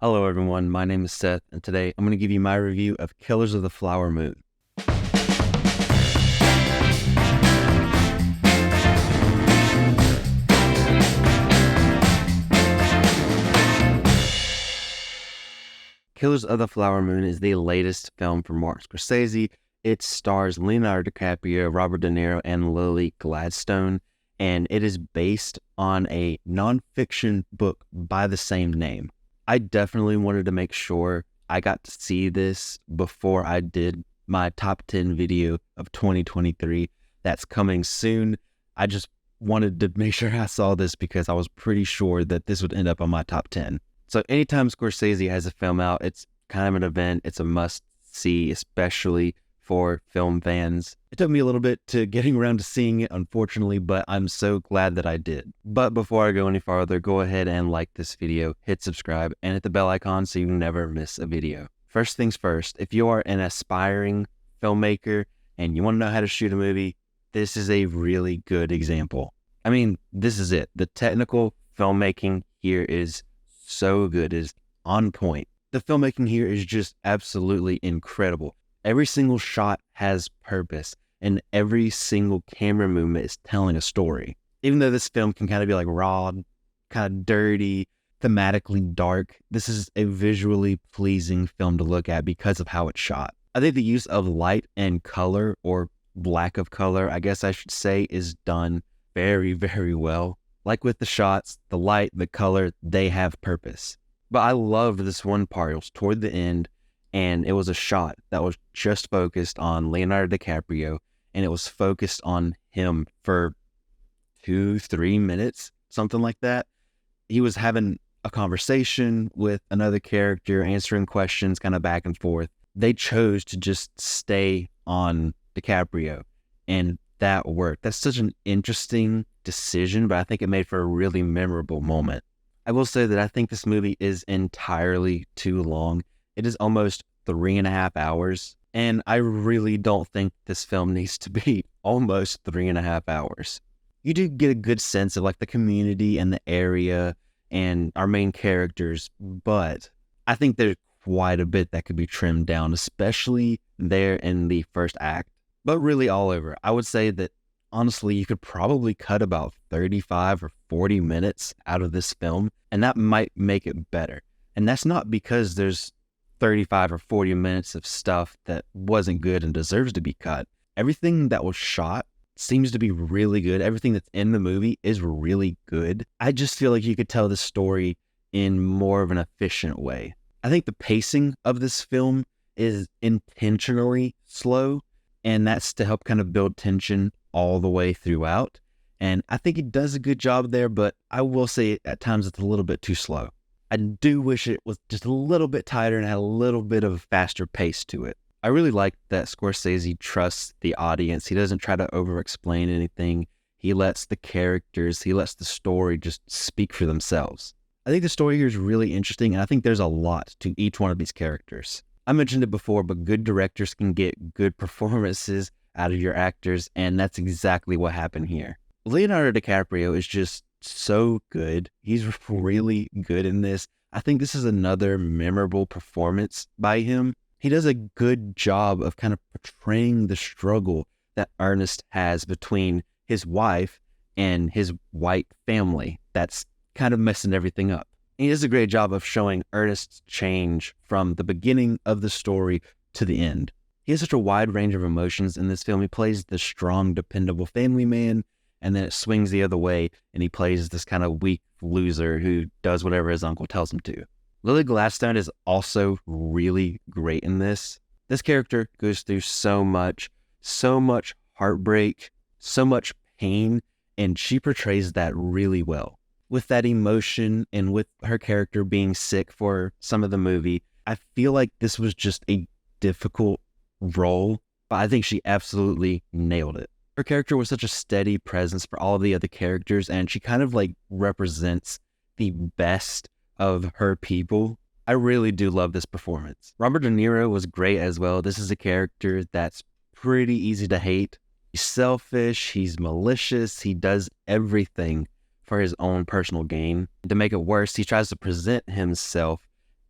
Hello everyone, my name is Seth, and today I'm going to give you my review of Killers of the Flower Moon. Killers of the Flower Moon is the latest film from Martin Scorsese. It stars Leonardo DiCaprio, Robert De Niro, and Lilly Gladstone, and it is based on a nonfiction book by the same name. I definitely wanted to make sure I got to see this before I did my top 10 video of 2023 that's coming soon. I just wanted to make sure I saw this because I was pretty sure that this would end up on my top 10. So anytime Scorsese has a film out, it's kind of an event. It's a must-see, especially for film fans. It took me a little bit to getting around to seeing it, unfortunately, but I'm so glad that I did. But before I go any farther, go ahead and like this video, hit subscribe, and hit the bell icon so you never miss a video. First things first, if you are an aspiring filmmaker and you want to know how to shoot a movie, this is a really good example. I mean, this is it. The technical filmmaking here is so good, is on point. The filmmaking here is just absolutely incredible. Every single shot has purpose, and every single camera movement is telling a story. Even though this film can kind of be like raw, kind of dirty, thematically dark, this is a visually pleasing film to look at because of how it's shot. I think the use of light and color, or lack of color, I guess I should say, is done very, very well. Like with the shots, the light, the color, they have purpose. But I loved this one part. It was toward the end, and it was a shot that was just focused on Leonardo DiCaprio, and it was focused on him for 2-3 minutes, something like that. He was having a conversation with another character, answering questions kind of back and forth. They chose to just stay on DiCaprio, and that worked. That's such an interesting decision, but I think it made for a really memorable moment. I will say that I think this movie is entirely too long. It is almost 3.5 hours, and I really don't think this film needs to be almost 3.5 hours. You do get a good sense of like the community and the area and our main characters, but I think there's quite a bit that could be trimmed down, especially there in the first act. But really all over, I would say that honestly, you could probably cut about 35 or 40 minutes out of this film, and that might make it better. And that's not because there's 35 or 40 minutes of stuff that wasn't good and deserves to be cut. Everything that was shot seems to be really good. Everything that's in the movie is really good. I just feel like you could tell the story in more of an efficient way. I think the pacing of this film is intentionally slow, and that's to help kind of build tension all the way throughout. And I think it does a good job there, but I will say at times it's a little bit too slow. I do wish it was just a little bit tighter and had a little bit of a faster pace to it. I really like that Scorsese trusts the audience. He doesn't try to over-explain anything. He lets the characters, he lets the story just speak for themselves. I think the story here is really interesting, and I think there's a lot to each one of these characters. I mentioned it before, but good directors can get good performances out of your actors, and that's exactly what happened here. Leonardo DiCaprio is just so good. He's really good in this. I think this is another memorable performance by him. He does a good job of kind of portraying the struggle that Ernest has between his wife and his white family that's kind of messing everything up. He does a great job of showing Ernest's change from the beginning of the story to the end. He has such a wide range of emotions in this film. He plays the strong, dependable family man, and then it swings the other way, and he plays this kind of weak loser who does whatever his uncle tells him to. Lilly Gladstone is also really great in this. This character goes through so much heartbreak, so much pain, and she portrays that really well. With that emotion and with her character being sick for some of the movie, I feel like this was just a difficult role, but I think she absolutely nailed it. Her character was such a steady presence for all of the other characters, and she kind of like represents the best of her people. I really do love this performance. Robert De Niro was great as well. This is a character that's pretty easy to hate. He's selfish, he's malicious, he does everything for his own personal gain. To make it worse, he tries to present himself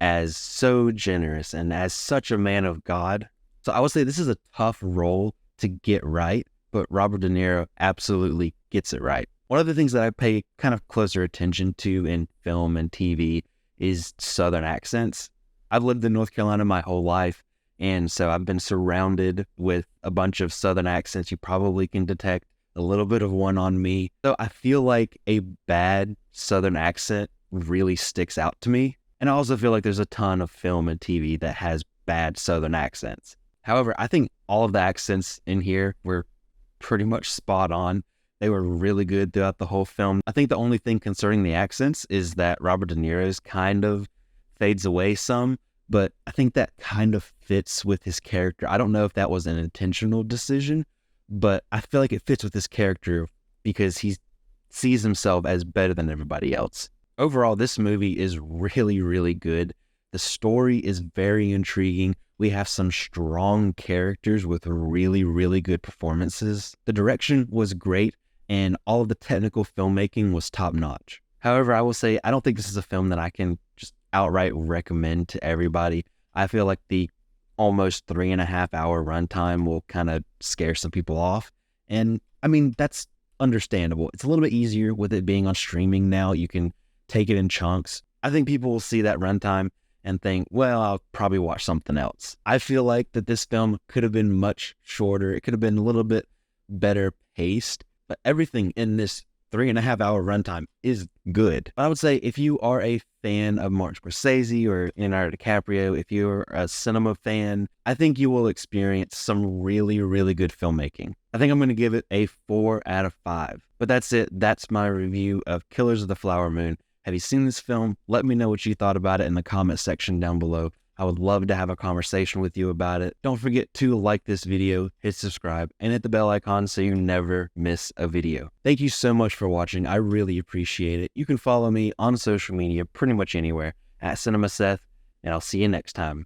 as so generous and as such a man of God. So I would say this is a tough role to get right, but Robert De Niro absolutely gets it right. One of the things that I pay kind of closer attention to in film and TV is Southern accents. I've lived in North Carolina my whole life, and so I've been surrounded with a bunch of Southern accents. You probably can detect a little bit of one on me. So I feel like a bad Southern accent really sticks out to me. And I also feel like there's a ton of film and TV that has bad Southern accents. However, I think all of the accents in here were pretty much spot on. They were really good throughout the whole film. I think the only thing concerning the accents is that Robert De Niro's kind of fades away some, but I think that kind of fits with his character. I don't know if that was an intentional decision, but I feel like it fits with his character because he sees himself as better than everybody else. Overall, this movie is really, really good. The story is very intriguing. We have some strong characters with really, really good performances. The direction was great, and all of the technical filmmaking was top-notch. However, I will say I don't think this is a film that I can just outright recommend to everybody. I feel like the almost 3.5-hour runtime will kind of scare some people off. And I mean, that's understandable. It's a little bit easier with it being on streaming now. You can take it in chunks. I think people will see that runtime and think, well, I'll probably watch something else. I feel like that this film could have been much shorter. It could have been a little bit better paced, but everything in this 3.5-hour runtime is good. But I would say if you are a fan of Martin Scorsese or Leonardo DiCaprio, if you're a cinema fan, I think you will experience some really, really good filmmaking. I think I'm going to give it a 4 out of 5. But that's it. That's my review of Killers of the Flower Moon. Have you seen this film? Let me know what you thought about it in the comment section down below. I would love to have a conversation with you about it. Don't forget to like this video, hit subscribe, and hit the bell icon so you never miss a video. Thank you so much for watching. I really appreciate it. You can follow me on social media pretty much anywhere at CinemaSeth, and I'll see you next time.